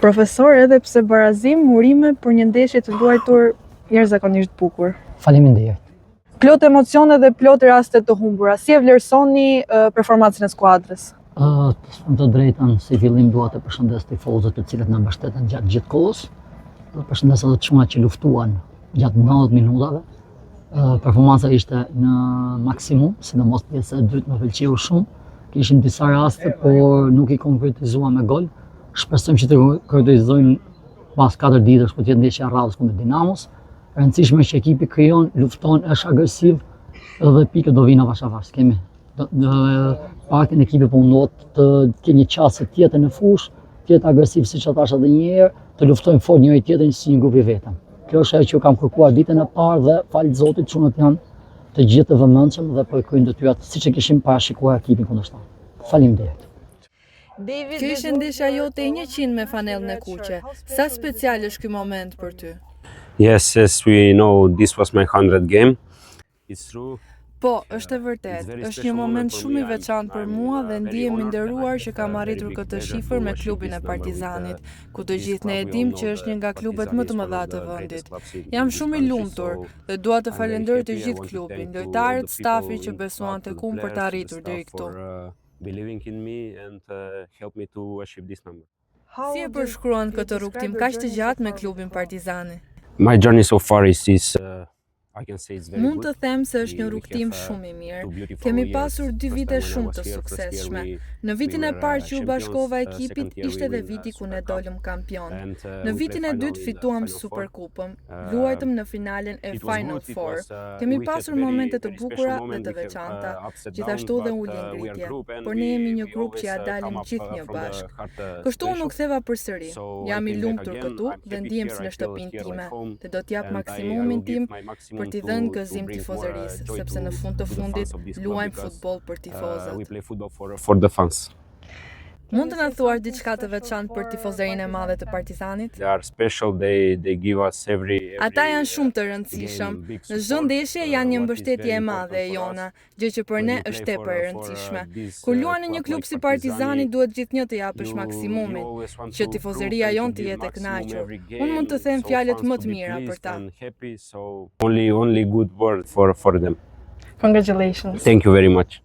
Profesor, edhe pse barazim, urime për një ndeshje të luajtur jashtëzakonisht bukur. Faleminderit. Plot emocione dhe plot raste të humbura. Si e vlerësoni performancën e skuadrës? Të drejtën, si fillim dua të përshëndes tifozët të cilët na mbështeten gjatë gjithë kohës. Përshëndes edhe çunat që luftuan gjatë 90 minutave. Performanca ishte në maksimum, sidomos pjesa e dytë më pëlqeu shumë. Kishim disa raste, por nuk i konkretizuam me gol. Shpresojmë që të konkretizojmë pas 4 ditësh kur të jetë ndeshja e radhës kundër Dinamos. E rëndësishme që ekipi krijon, lufton, është agresiv dhe pikët do vinë avash avash. Kemi partin e ekipit punot të ketë një qasje tjetër në fushë, të jetë agresiv siç e thash edhe një herë, të luftojmë fort njëri tjetrin si një grup i vetëm. Kjo është ajo që kam kërkuar ditën e parë dhe falë Zotit çunat janë të gjithë të vëmendshëm dhe po kryejnë detyrat siç e kishim parashikuar ekipin kundërshtar. Faleminderit. Kjo ishte ndeshja jote e 100 me fanellën e kuqe. Sa special është ky moment për ty? Yes, as we know, this was my 100th game. It's true. Po, është e vërtet. Është një moment shumë i veçantë për mua dhe ndihem i nderuar që kam arritur këtë shifër me klubin e Partizanit, ku të gjithë ne e dimë që është një nga klubet më të mëdha të vendit. Jam shumë i lumtur dhe dua të falenderoj të gjithë klubin, lojtarët, stafi që besuan tek unë për të arritur deri këtu. Si e përshkruan këtë rrugtim kaq të gjatë me klubin Partizani? My journey so far is Mund të them se është një rrugtim shumë i mirë. Kemi pasur 2 vite shumë të suksesshme. Në vitin e parë që u bashkova ekipit, ishte dhe viti ku ne dolëm kampion. Në vitin e dytë fituam Superkupën, luajtëm në finalen e Final Four. Kemi pasur momente të bukura dhe të veçanta, gjithashtu dhe ulje ngritje, por ne jemi një grup që ja dalim gjithë një bashk. Kështu unë u ktheva përsëri. Jam i lumtur këtu dhe ndihem si në shtëpinë time, dhe do të jap maksimumin tim për t'i dhënë gëzim tifozërisë, sepse në fund të fundit luajmë futboll për tifozët. Mund të na thuash diçka të veçantë për tifozërinë e madhe të Partizanit? Ata janë shumë të rëndësishëm. Në çdo ndeshje janë një mbështetje e madhe e jona, gjë që për ne është tepër e rëndësishme. Kur luan në një klub si Partizani, duhet gjithnjë të japësh maksimumin, që tifozëria jonë të jetë e kënaqur. Unë mund të them fjalët më të mira për ta. Only good word for them. Congratulations. Thank you very much.